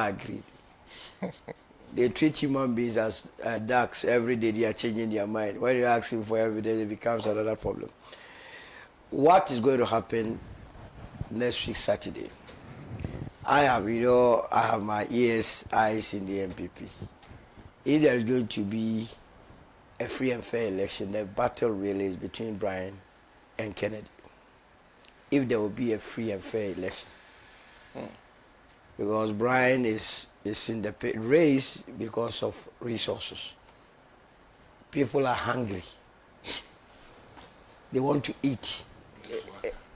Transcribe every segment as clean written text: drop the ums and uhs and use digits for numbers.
not agreed. They treat human beings as ducks. Every day they are changing their mind. When you ask him for evidence, it becomes another problem. What is going to happen next week, Saturday? I have my eyes in the NPP. If there is going to be a free and fair election, the battle really is between Brian and Kennedy. If there will be a free and fair election. Because Brian is in the race because of resources. People are hungry. They want to eat.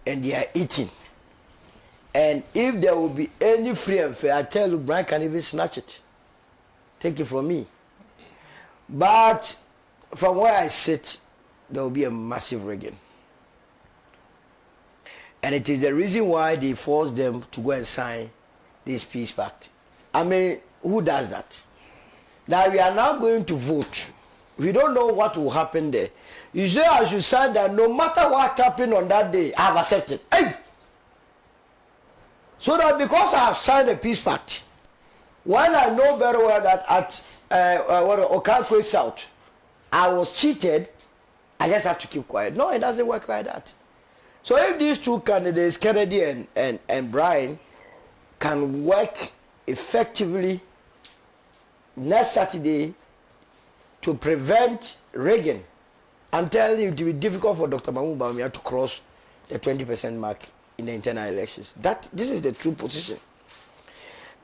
And they are eating. And if there will be any free and fair, I tell you, Brian can even snatch it. Take it from me. But from where I sit, there will be a massive rigging. And it is the reason why they forced them to go and sign this peace pact. I mean, who does that? Now we are now going to vote. We don't know what will happen there. You say I should sign that no matter what happened on that day, I have accepted. Hey! So that because I have signed a peace pact, when I know very well that at Okakwe South, I was cheated, I just have to keep quiet. No, it doesn't work like that. So if these two candidates, Kennedy and Brian, can work effectively next Saturday to prevent rigging, I'm telling you, it will be difficult for Dr. Mahamadu Bawumia to cross the 20% mark in the internal elections. This is the true position.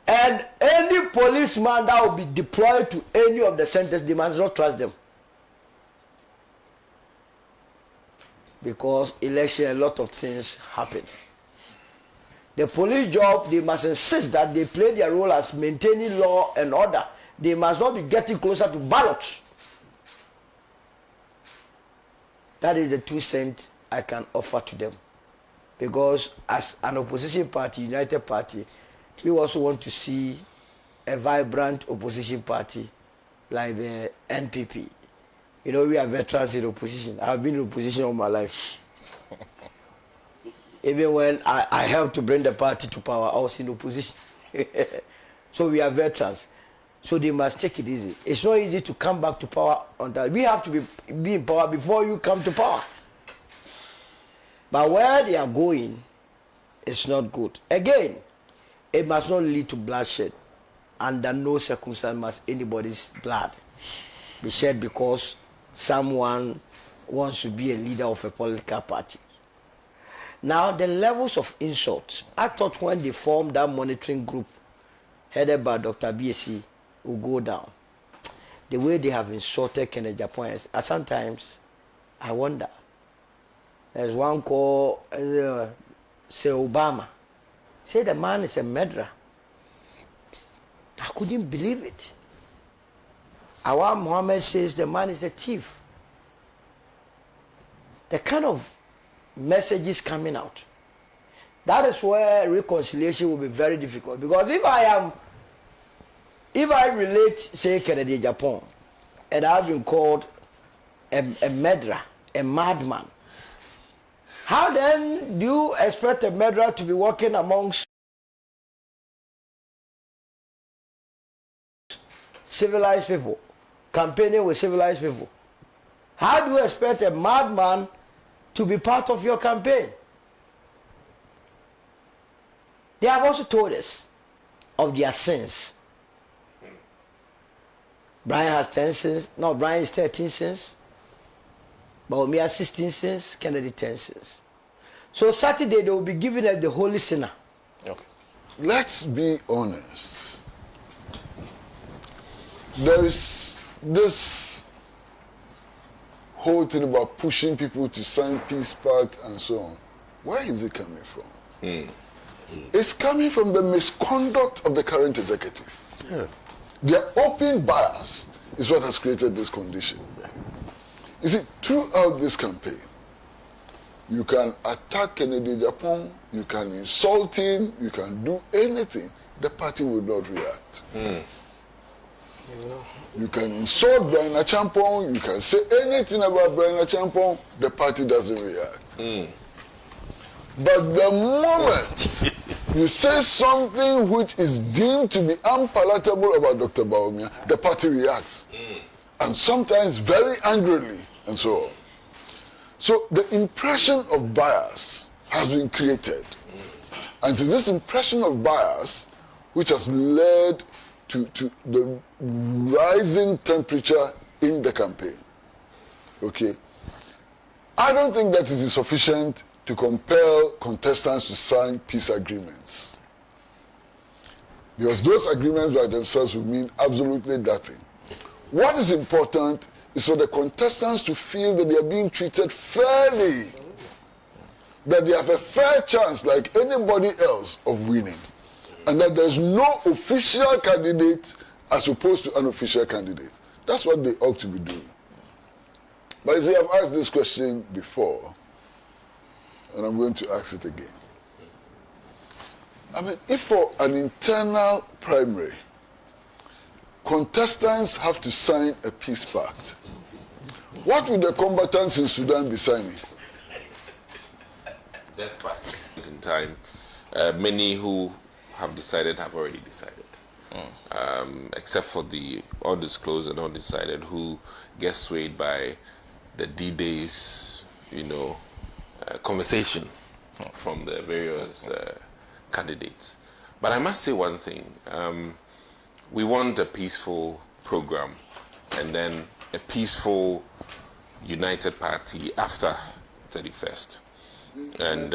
And any policeman that will be deployed to any of the centers, they must not trust them. Because election, a lot of things happen. The police job, they must insist that they play their role as maintaining law and order. They must not be getting closer to ballots. That is the 2 cents I can offer to them. Because as an opposition party, United Party, we also want to see a vibrant opposition party like the NPP. You know, we are veterans in opposition. I've been in opposition all my life. Even when I helped to bring the party to power, I was in opposition. So we are veterans. So they must take it easy. It's not easy to come back to power on that. We have to be in power before you come to power. But where they are going, it's not good. Again, it must not lead to bloodshed. Under no circumstance must anybody's blood be shed because someone wants to be a leader of a political party. Now, the levels of insult, I thought when they formed that monitoring group headed by Dr. BSC will go down. The way they have insulted Kennedy Agyapong, at sometimes I wonder. There's one called say Obama. Say the man is a murderer. I couldn't believe it. Our Muhammad says the man is a thief. The kind of messages coming out. That is where reconciliation will be very difficult. Because if I relate, say, Kennedy Agyapong, and I've been called a murderer, a madman, how then do you expect a murderer to be walking amongst civilized people, campaigning with civilized people? How do you expect a madman to be part of your campaign? They have also told us of their sins. Brian has 10 sins. No, Brian is 13 sins. Bawumia 16 sins. Kennedy 10 sins. So Saturday they will be giving us the holy sinner. Okay. Let's be honest. There is this whole thing about pushing people to sign peace pact and so on. Where is it coming from? It's coming from the misconduct of the current executive. Yeah. Their open bias is what has created this condition. You see, throughout this campaign, you can attack Kennedy Agyapong, you can insult him, you can do anything. The party will not react. You can insult Bawumia Campaign, you can say anything about Bawumia Campaign, the party doesn't react. But the moment you say something which is deemed to be unpalatable about Dr. Bawumia, the party reacts. And sometimes very angrily, and so on. So the impression of bias has been created. And it's this impression of bias which has led to the rising temperature in the campaign. Okay? I don't think that it is sufficient to compel contestants to sign peace agreements. Because those agreements by themselves will mean absolutely nothing. What is important is for the contestants to feel that they are being treated fairly, that they have a fair chance like anybody else of winning, and that there's no official candidate as opposed to unofficial candidate. That's what they ought to be doing. But you see, I've asked this question before, and I'm going to ask it again. I mean, if for an internal primary, contestants have to sign a peace pact, what will the combatants in Sudan be signing? Death pact. In time, many who have decided have already decided. Except for the undisclosed and undecided who get swayed by the D-Days, conversation from the various candidates. But I must say one thing. We want a peaceful program and then a peaceful united party after 31st. And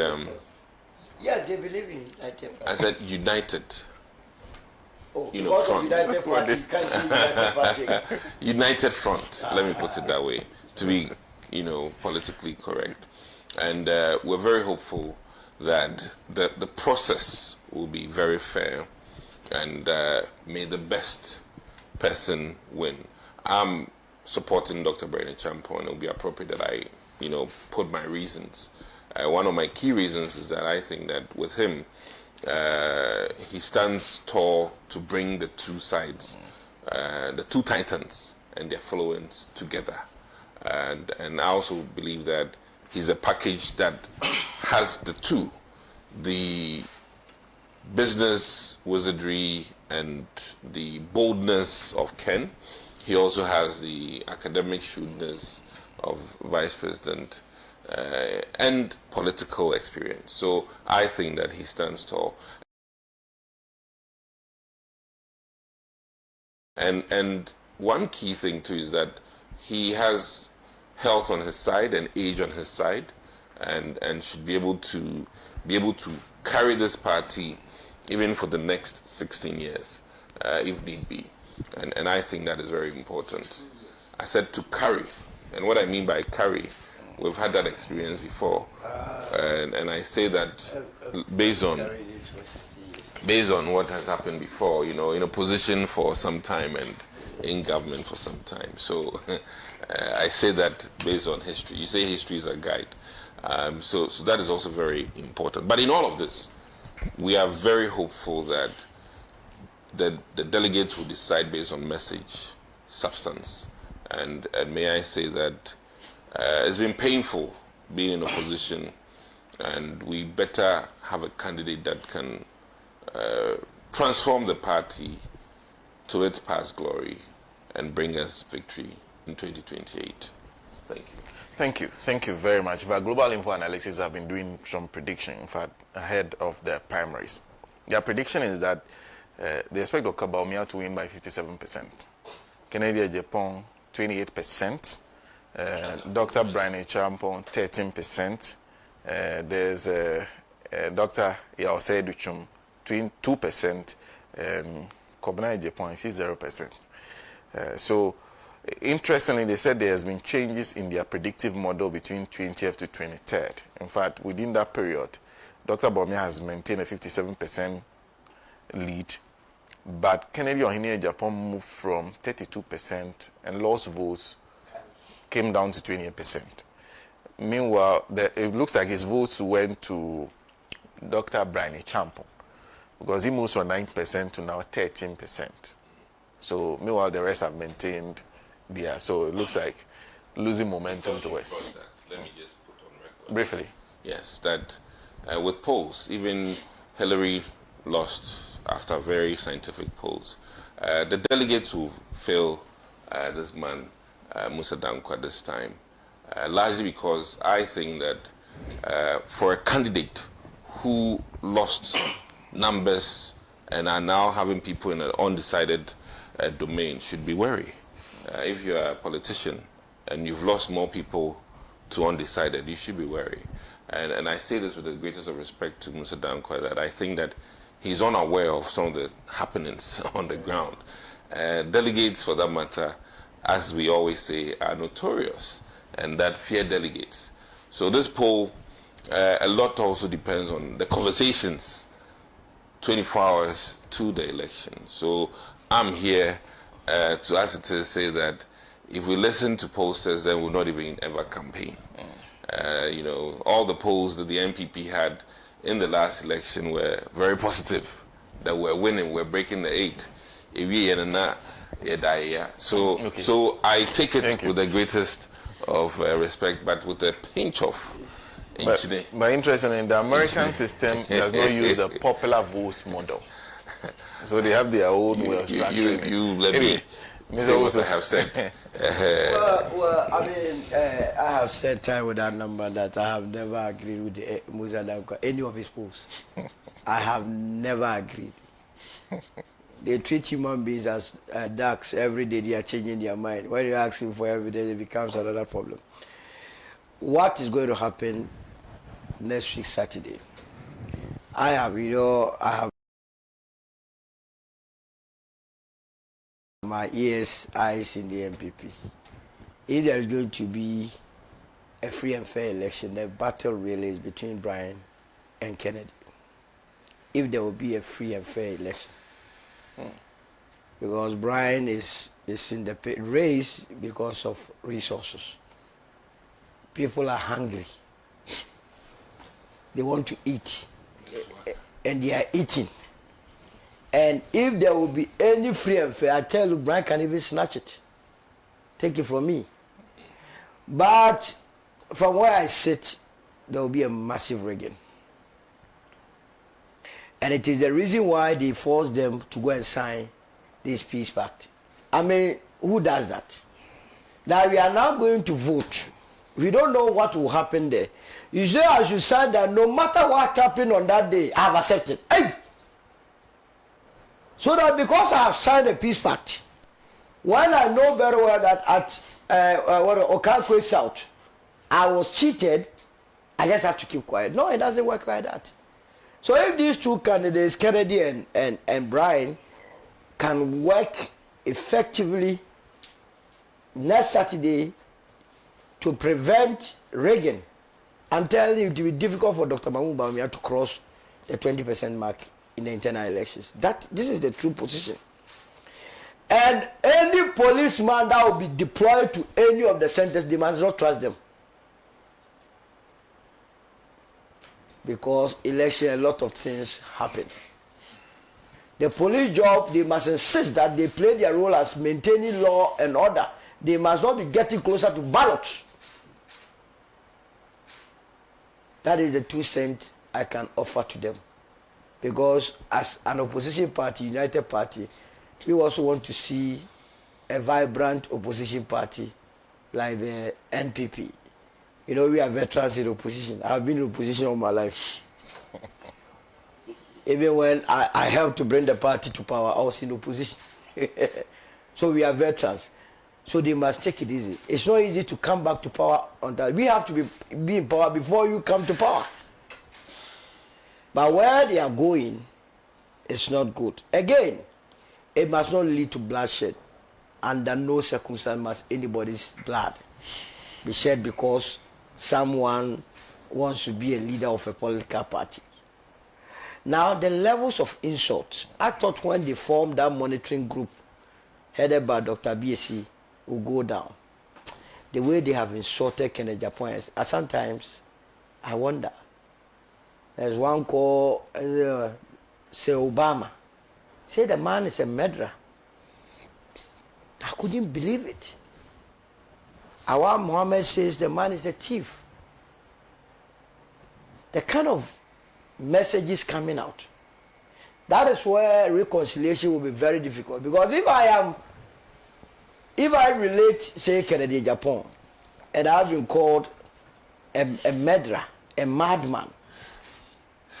yeah, they believe in united party. I said united. Oh, Front. United party, you can't say united party. United front, let me put it that way, to be, politically correct. And we're very hopeful that the process will be very fair and may the best person win. I'm supporting Dr. Bawumia Campaign, and it will be appropriate that I, put my reasons. One of my key reasons is that I think that with him, he stands tall to bring the two sides, the two titans and their followings together. And I also believe that he's a package that has the two, the business wizardry and the boldness of Ken. He also has the academic shrewdness of Vice President and political experience. So I think that he stands tall. And one key thing too is that he has health on his side and age on his side, and should be able to carry this party even for the next 16 years, if need be. And I think that is very important. I said to carry, and what I mean by carry, we've had that experience before, and I say that based on what has happened before, in a position for some time and in government for some time. So I say that based on history. You say history is a guide, so that is also very important. But in all of this, we are very hopeful that the delegates will decide based on message, substance, and may I say that it's been painful being in opposition, and we better have a candidate that can transform the party to its past glory and bring us victory in 2028. Thank you. Thank you very much. Our Global Info Analysis have been doing some prediction, in fact, ahead of the primaries. Their prediction is that they expect Dr. Bawumia to win by 57%, Kennedy Agyapong 28%, Dr. Bawumia Campaign 13%, there's Dr. Yaosei Duchum 2%, and Kwabena Agyapong 0%. So, interestingly, they said there has been changes in their predictive model between 20th to 23rd. In fact, within that period, Dr. Bawumia has maintained a 57% lead, but Kennedy Agyapong moved from 32% and lost votes came down to 28%. Meanwhile, it looks like his votes went to Dr. Bawumia Campaign because he moves from 9% to now 13%. So, meanwhile, the rest have maintained there. So, it looks like losing momentum to West. Let me just put on record. Briefly. Yes, that with polls, even Hillary lost after very scientific polls. The delegates will fail this man, Musa Dankwa, this time, largely because I think that for a candidate who lost numbers and are now having people in an undecided domain should be wary. If you're a politician and you've lost more people to undecided, you should be wary. And I say this with the greatest of respect to Mr. Dankwa, that I think that he's unaware of some of the happenings on the ground. Delegates, for that matter, as we always say, are notorious, and that fear delegates. So this poll, a lot also depends on the conversations 24 hours to the election. So I'm here to say that if we listen to pollsters, then we'll not even ever campaign. You know, all the polls that the NPP had in the last election were very positive, that we're winning, we're breaking the 8. So I take it with the greatest of respect, but with a pinch of but interestingly, the American system does not use the popular vote model. So they have their own way of structuring. You let me say what I have said. I mean, I have said time with that number that I have never agreed with Musa Dankwa, any of his posts. I have never agreed. They treat human beings as ducks. Every day they are changing their mind. When you ask him for evidence, it becomes another problem. What is going to happen next week, Saturday? I have my ears, eyes in the NPP. If there is going to be a free and fair election, the battle really is between Brian and Kennedy. If there will be a free and fair election. Because Brian is in the race because of resources. People are hungry. They want to eat. And they are eating. And if there will be any free and fair, I tell you, Brian can even snatch it. Take it from me. But from where I sit, there will be a massive rigging. And it is the reason why they forced them to go and sign this peace pact. I mean, who does that? That we are now going to vote. We don't know what will happen there. You say I should sign that no matter what happened on that day, I have accepted. Hey! So that because I have signed a peace pact, when I know very well that at Okankwe South, I was cheated, I just have to keep quiet. No, it doesn't work like that. So if these two candidates, Kennedy and Brian, can work effectively next Saturday to prevent Rígged, I'm telling you, it will be difficult for Dr. Mahamadu Bawumia to cross the 20% mark in the internal elections. This is the true position. And any policeman that will be deployed to any of the centers, they must not trust them. Because election, a lot of things happen. The police job, they must insist that they play their role as maintaining law and order. They must not be getting closer to ballots. That is the 2 cents I can offer to them. Because as an opposition party, United Party, we also want to see a vibrant opposition party like the NPP. You know, we are veterans in opposition. I've been in opposition all my life. Even when I helped to bring the party to power, I was in opposition. So we are veterans. So they must take it easy. It's not easy to come back to power on that. We have to be in power before you come to power. But where they are going, it's not good. Again, it must not lead to bloodshed. Under no circumstance must anybody's blood be shed because someone wants to be a leader of a political party. Now, the levels of insult, I thought when they formed that monitoring group headed by Dr. BSC will go down. The way they have insulted Kennedy Agyapong, sometimes I wonder. There's one called say Obama. Say the man is a murderer. I couldn't believe it. Our Muhammad says the man is a thief. The kind of messages coming out. That is where reconciliation will be very difficult. Because if I relate, say, Kennedy Agyapong, and I've been called a murderer, a madman,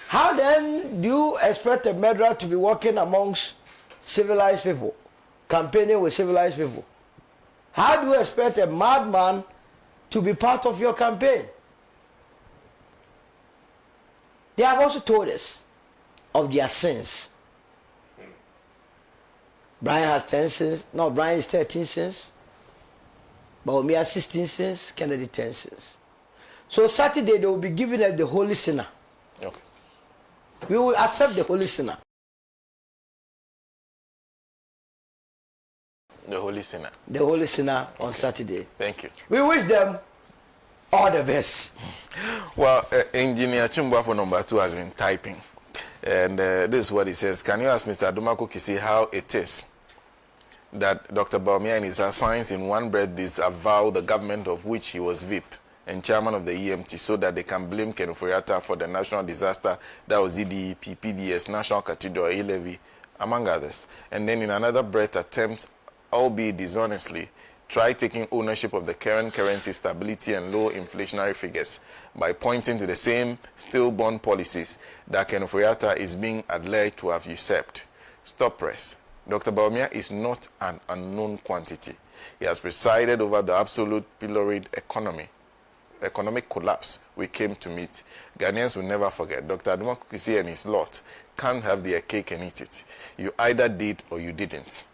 how then do you expect a murderer to be working amongst civilized people, campaigning with civilized people? How do you expect a madman to be part of your campaign? They have also told us of their sins. Brian has 10 sins. No, Brian is 13 sins. Bawumia 16 sins. Kennedy 10 sins. So Saturday they will be giving us the holy sinner. Okay. We will accept the holy sinner. The holy sinner. The holy sinner on Saturday. Thank you. We wish them all the best. Well, Engineer Chumbafo number 2 has been typing. And this is what he says. Can you ask Mr. Adomako Kisi how it is that Dr. Bawumia and his assigns in one breath disavow the government of which he was VIP and chairman of the EMT so that they can blame Ken Ofori Atta for the national disaster that was DDEP, PDS, National Cathedral, A-Levy, among others. And then in another breath attempt, albeit dishonestly, try taking ownership of the current currency stability and low inflationary figures by pointing to the same stillborn policies that Ken Ofori Atta is being alleged to have usurped. Stop press. Dr. Bawumia is not an unknown quantity. He has presided over the absolute pilloried economic collapse we came to meet. Ghanaians will never forget. Dr. Adomako Kisi and his lot can't have their cake and eat it. You either did or you didn't.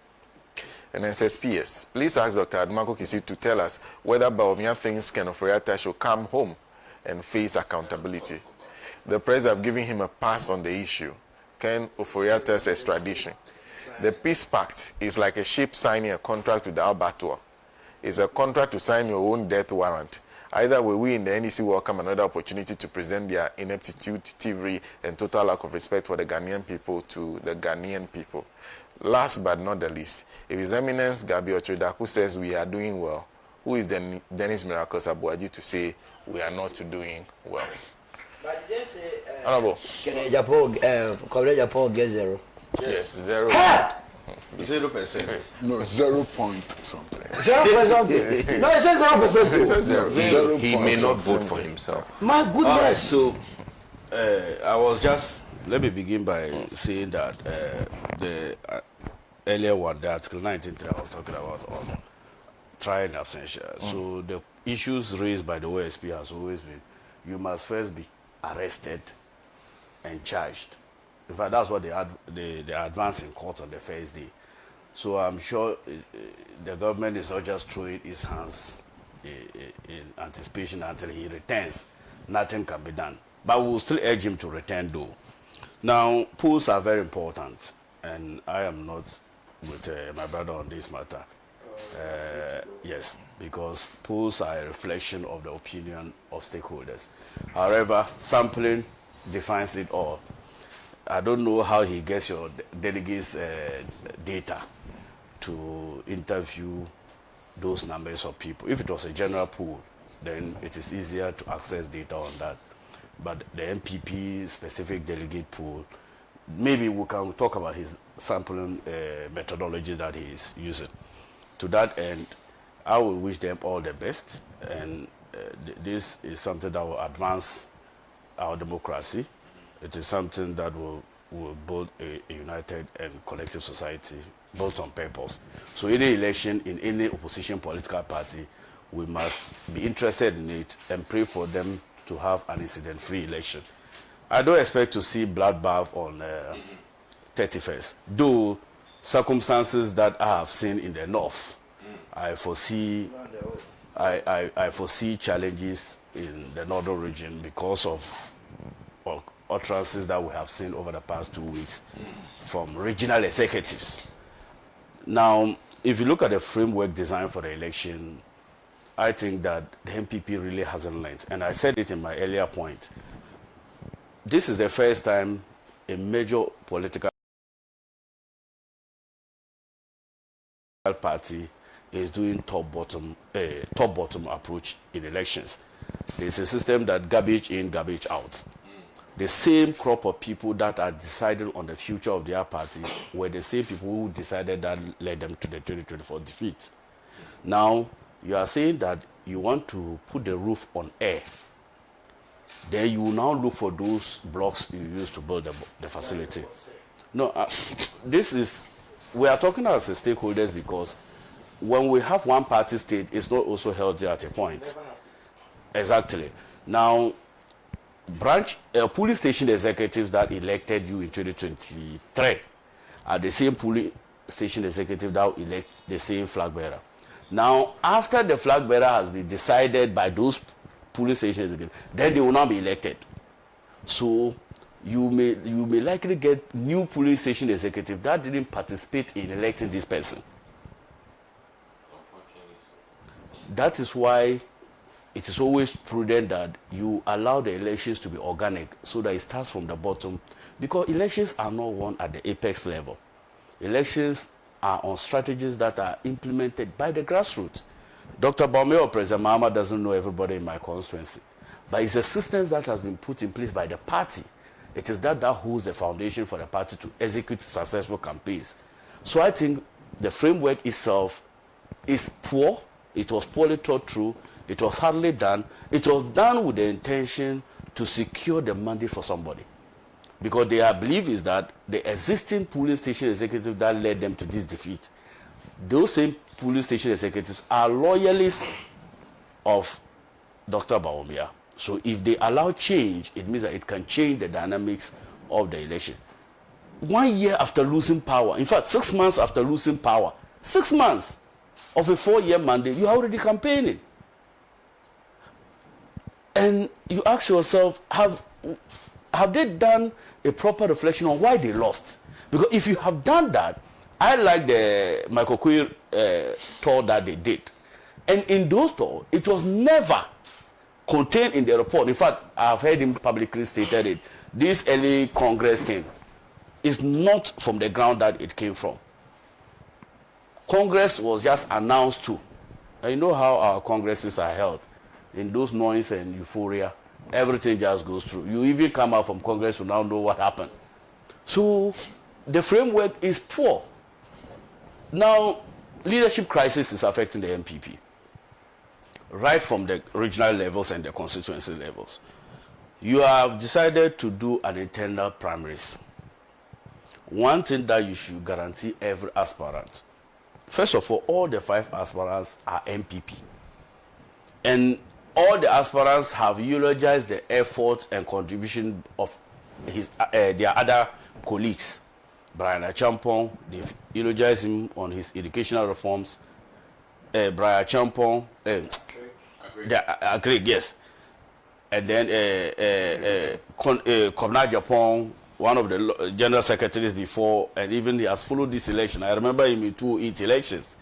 And then says, PS, please ask Dr. Adomako Kisi to tell us whether Bawumia thinks Ken Ofori Atta should come home and face accountability. The press have given him a pass on the issue. Ken Ofori Atta's extradition. The Peace Pact is like a ship signing a contract with the Albator. It's a contract to sign your own death warrant. Either way, we in the NDC welcome another opportunity to present their ineptitude, thievery, and total lack of respect for the Ghanaian people to the Ghanaian people. Last but not the least, if His Eminence Gabby who says we are doing well, who is then Dennis Miracles Abuaji to say we are not doing well? But just say, Honorable. Kennedy Agyapong gets 0. Yes, 0. 0%. No, 0 point something. 0% something. No, it says 0%. It says 0. He may not vote for himself. My goodness. All right, so I was just, let me begin by saying that the earlier one, the Article 19 I was talking about on trial in absentia. So the issues raised by the OSP has always been, you must first be arrested and charged. In fact, that's what they advanced in court on the first day. So I'm sure the government is not just throwing its hands in anticipation until he returns. Nothing can be done. But we'll still urge him to return though. Now, polls are very important, and I am not with my brother on this matter. Yes, because polls are a reflection of the opinion of stakeholders. However, sampling defines it all. I don't know how he gets your delegates' data to interview those numbers of people. If it was a general pool, then it is easier to access data on that. But the NPP specific delegate pool, maybe we can talk about his sampling methodology that he is using. To that end, I will wish them all the best, and this is something that will advance our democracy. It is something that will build a united and collective society built on purpose. So any election in any opposition political party, we must be interested in it and pray for them to have an incident-free election. I don't expect to see bloodbath on 31st, though circumstances that I have seen in the north, I foresee challenges in the northern region because of utterances that we have seen over the past 2 weeks from regional executives. Now, if you look at the framework designed for the election, I think that the NPP really hasn't learned. And I said it in my earlier point. This is the first time a major political party is doing top-bottom approach in elections. There's a system that garbage in, garbage out. the same crop of people that are deciding on the future of their party were the same people who decided that led them to the 2024 defeat. Now, you are saying that you want to put the roof on air. Then you will now look for those blocks you used to build the facility. No, we are talking as a stakeholders because when we have one party state, it's not also healthy at a point. Exactly. Now, police station executives that elected you in 2023 are the same police station executive that will elect the same flag bearer. Now, after the flag bearer has been decided by those police station executives, then they will not be elected. So you may likely get new police station executive that didn't participate in electing this person. That is why it is always prudent that you allow the elections to be organic so that it starts from the bottom, because elections are not won at the apex level. Elections are on strategies that are implemented by the grassroots. Dr. Bawumia or President Mahama doesn't know everybody in my constituency, but it's a system that has been put in place by the party. It is that holds the foundation for the party to execute successful campaigns. So I think the framework itself is poor. It was poorly thought through. It was hardly done. It was done with the intention to secure the mandate for somebody. Because their belief is that the existing police station executive that led them to this defeat, those same police station executives are loyalists of Dr. Bawumia. So if they allow change, it means that it can change the dynamics of the election. 1 year after losing power, in fact, 6 months after losing power, 6 months of a 4-year mandate, you are already campaigning. And you ask yourself, have they done a proper reflection on why they lost? Because if you have done that, I like the Michael Queer tour that they did. And in those tours, it was never contained in the report. In fact, I've heard him publicly stated it. This early Congress thing is not from the ground that it came from. Congress was just announced to. And you know how our congresses are held. In those noise and euphoria, everything just goes through. You even come out from Congress to now know what happened. So the framework is poor. Now, leadership crisis is affecting the NPP, right from the regional levels and the constituency levels. You have decided to do an internal primaries. One thing that you should guarantee every aspirant, first of all the 5 aspirants are NPP. And all the aspirants have eulogized the effort and contribution of their other colleagues. Brian Agyapong, they've eulogized him on his educational reforms. Brian Agyapong, Rígged, yes. And then Kwabena Agyapong, one of the general secretaries before, and even he has followed this election. I remember him in 2 elections.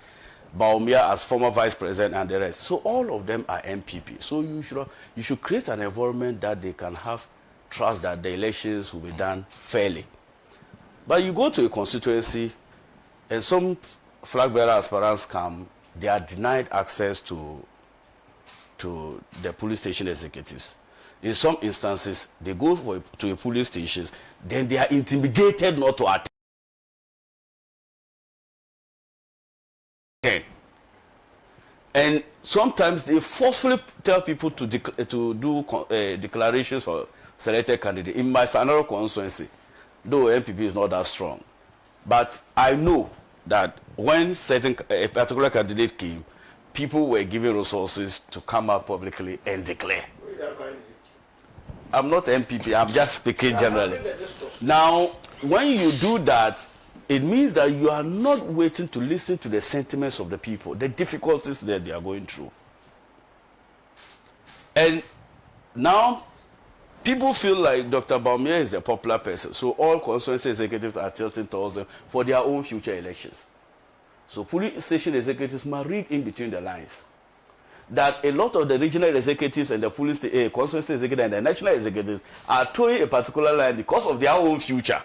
Bawumia as former vice president and the rest. So all of them are NPP. So you should create an environment that they can have trust that the elections will be done fairly. But you go to a constituency and some flag bearer aspirants come, they are denied access to the police station executives. In some instances, they go to a police station, then they are intimidated not to attend. And sometimes they forcefully tell people to do declarations for selected candidate. In my Sanaro constituency, though NPP is not that strong, but I know that when a particular candidate came, people were given resources to come up publicly and declare. I'm not NPP, I'm just speaking generally. Now, when you do that, it means that you are not waiting to listen to the sentiments of the people, the difficulties that they are going through. And now, people feel like Dr. Bawumia is the popular person, so all constituency executives are tilting towards them for their own future elections. So police station executives must read in between the lines that a lot of the regional executives and the police constituency executives and the national executives are towing a particular line because of their own future.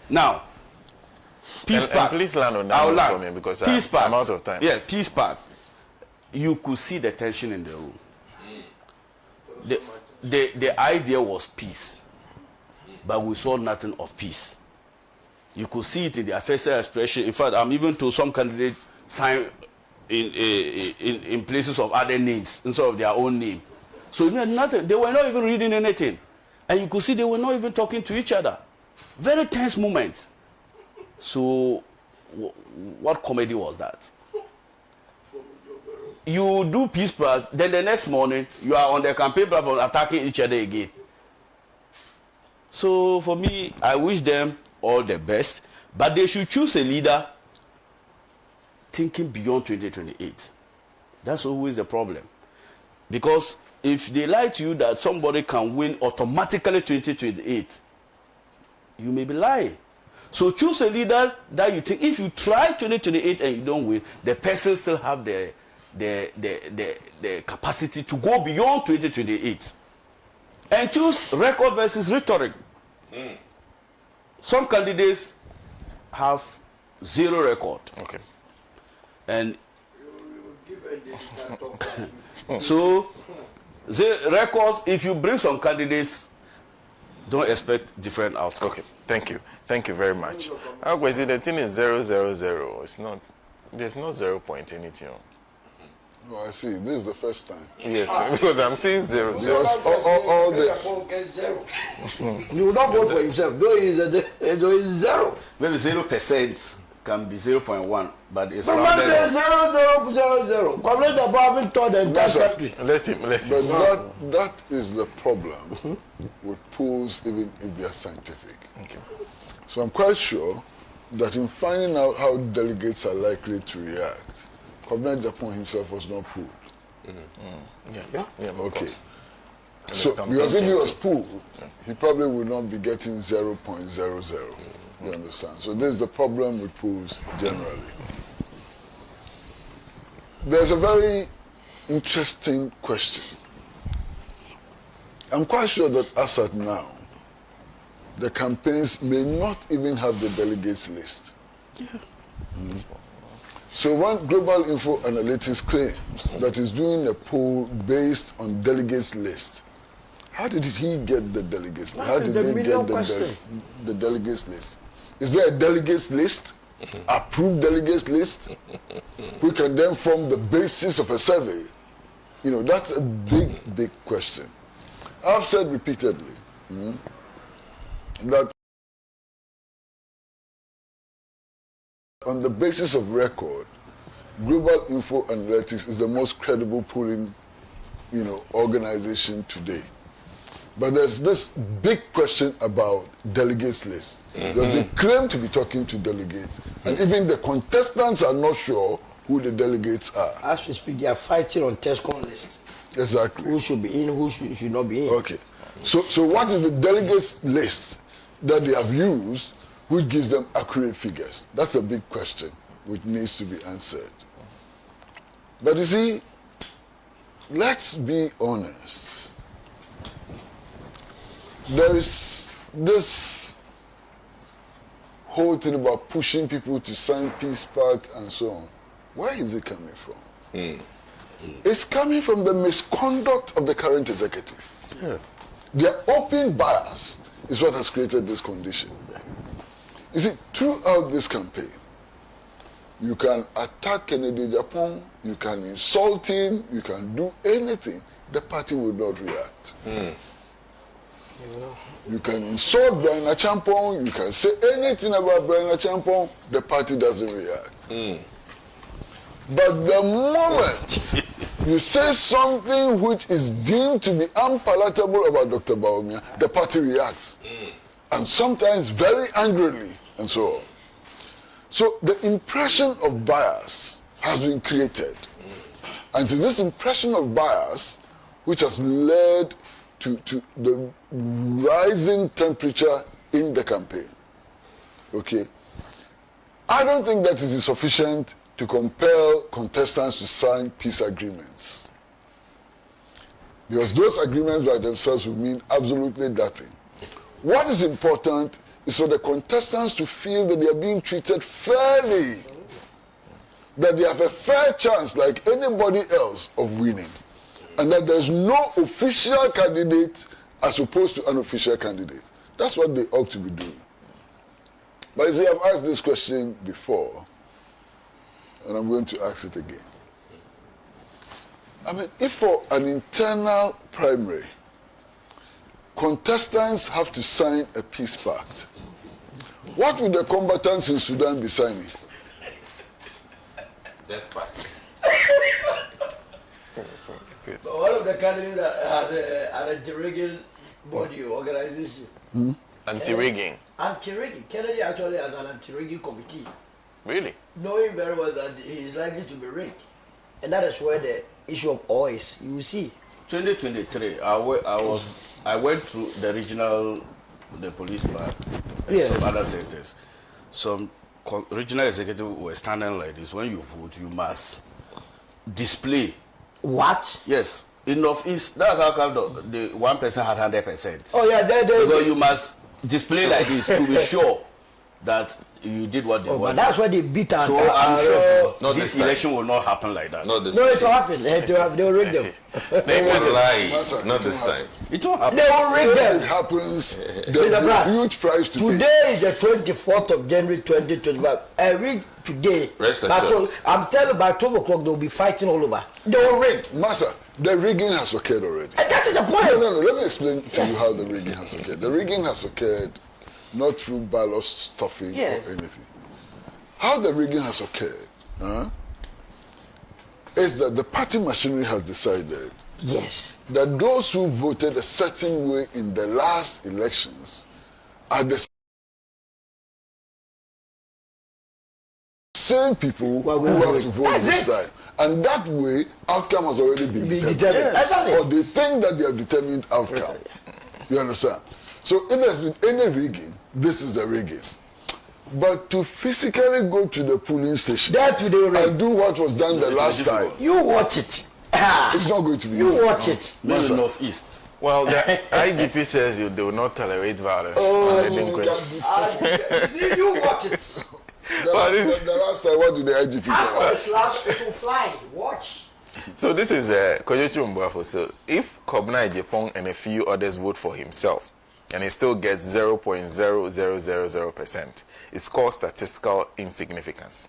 Now, Peace Pact. Please land on that for me because I'm out of time. Yeah, Peace Pact. You could see the tension in the room. the idea was peace, but we saw nothing of peace. You could see it in their facial expression. In fact, I'm even told some candidates sign in places of other names instead of their own name. So nothing. They were not even reading anything, and you could see they were not even talking to each other. Very tense moment. So, what comedy was that? You do peace prayer, then the next morning you are on the campaign platform attacking each other again. So for me, I wish them all the best, but they should choose a leader thinking beyond 2028. That's always the problem. Because if they lie to you that somebody can win automatically 2028, you may be lying. So choose a leader that you think if you try 2028 and you don't win, the person still have the capacity to go beyond 2028. And choose record versus rhetoric. Some candidates have zero record. Okay. And so the records, if you bring some candidates, don't expect different outcomes. Okay. Thank you. Thank you very much. The thing is 000. It's not. There's no 0 point in it, you know. No, I see. This is the first time. Yes, because I'm seeing 0. Because all the... He will not vote for himself, though he's zero. Maybe 0% can be 0.1, but it's But not man says 0.00. Complete the Bible taught the entire country. Let him. But that is the problem with polls, even if they are scientific. Okay. So I'm quite sure that in finding out how delegates are likely to react, Kwabena Agyapong himself was not pooled. Yeah. Okay. So, because if he was pooled, he probably would not be getting 0.00. You understand? So this is the problem with polls generally. There's a very interesting question. I'm quite sure that as at now, the campaigns may not even have the delegates list. So when Global Info Analytics claims that he's doing a poll based on delegates list, how did he get the delegates list? How did they get the delegates list? Is there a delegates list? Approved delegates list? Who can then form the basis of a survey? You know, that's a big question. I've said repeatedly that on the basis of record, Global Info Analytics is the most credible polling, organization today. But there's this big question about delegates list. Because they claim to be talking to delegates, and even the contestants are not sure who the delegates are. As we speak, they are fighting on TESCON list. Exactly. Who should be in, who should not be in. Okay. So what is the delegates list that they have used which gives them accurate figures? That's a big question which needs to be answered. But you see, let's be honest. There is this whole thing about pushing people to sign peace pact and so on. Where is it coming from? It's coming from the misconduct of the current executive. Yeah. Their open bias is what has created this condition. You see, throughout this campaign, you can attack Kennedy Agyapong, you can insult him, you can do anything. The party will not react. You can insult Kwabena Agyapong, you can say anything about Kwabena Agyapong, the party doesn't react. But the moment you say something which is deemed to be unpalatable about Dr. Bawumia, the party reacts. And sometimes very angrily, and so on. So the impression of bias has been created. And it's this impression of bias which has led to the rising temperature in the campaign. Okay? I don't think that it is sufficient to compel contestants to sign peace agreements. Because those agreements by themselves will mean absolutely nothing. What is important is for the contestants to feel that they are being treated fairly, that they have a fair chance like anybody else of winning. and that there's no official candidate as opposed to unofficial candidate. That's what they ought to be doing. But you see, I've asked this question before, and I'm going to ask it again. I mean, if for an internal primary, contestants have to sign a peace pact, what would the combatants in Sudan be signing? Death pact. One of the candidates has an anti-rigging body organization. Anti-rigging. Anti-rigging. Kennedy actually has an anti-rigging committee. Really? Knowing very well that he is likely to be rigged. And that is where the issue of oil is. You will see. 2023, I went through the regional, the police part, and Yes. some other sectors. Some regional executives were standing like this. When you vote, you must display. What? Yes. In Northeast, that's how come the 1% had 100%. Oh yeah, Because you must display like this to be sure that you did what they but wanted. that's why they beat us. So I'm sure Not this this time. election will not happen like that. Not this No, time. it will happen. They will rig them. They will lie. Master, Not this time. It won't happen. They will rig If them. it happens, Mr. there's a Brad, huge price to pay. Today is the 24th of January 2025. A week today. Rest by assured. close- I'm telling you, by 12 o'clock, they'll be fighting all over. They will rig. Master, the rigging has occurred already. And that is the No, point. no, no. Let me explain to you how the rigging has occurred. The rigging has occurred not through ballot stuffing Yeah. or anything. How the rigging has occurred is that the party machinery has decided Yes. that those who voted a certain way in the last elections are the same people Well, who have to vote that's this it. time. And that way, outcome has already been Be determined. determined. Yes. Exactly. Or they think that they have determined outcome. You understand? So if there's been any rigging, this is the rigging. But to physically go to the polling station That today will rig. and do what was done the last time, You watch it. Ah, it's not going to be you easy. watch it. Maybe Master. Northeast. Well, the IGP says they will not tolerate violence. Oh, on the you inquest. can't be You watch it. the last time, what did the IGP After say? the slaps, it will fly. Watch. So this is Kojo Kyeremanteng. So if Kwabena Agyapong and a few others vote for himself, and he still gets 0.0000%, it's called statistical insignificance.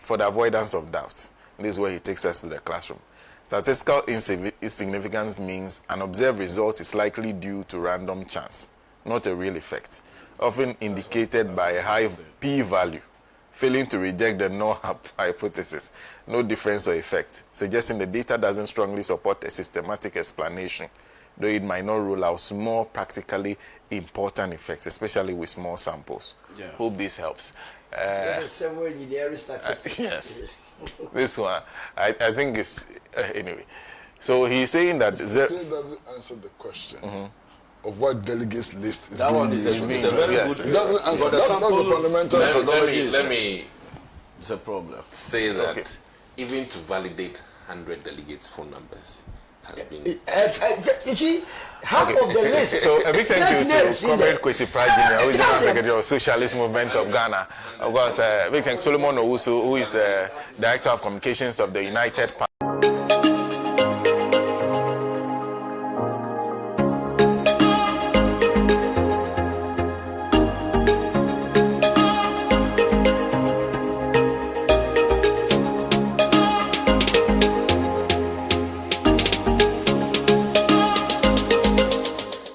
For the avoidance of doubt, this is where he takes us to the classroom. Statistical insignificance means an observed result is likely due to random chance, not a real effect, often indicated by a high p-value, failing to reject the null hypothesis, no difference or effect, suggesting the data doesn't strongly support a systematic explanation, though it might not rule out small practically important effects, especially with small samples. Yeah. Hope this helps. Several engineering statistics. Yes. This one, I think it's, anyway. So he's saying that... Still doesn't answer the question of what delegates list is That being one is used a, for it's this. a very Yes. good. It doesn't answer. But the That's sample the fundamental. Let me It's a problem. say that Okay. even to validate 100 delegates' phone numbers has been. You see, half of the list. So a big thank you names to in Comrade there. Kwesi Prajini, who is the Tell them. Secretary of Socialist Movement of Ghana. Of course, big thank Solomon Owusu, who is the Director of Communications of the United Party.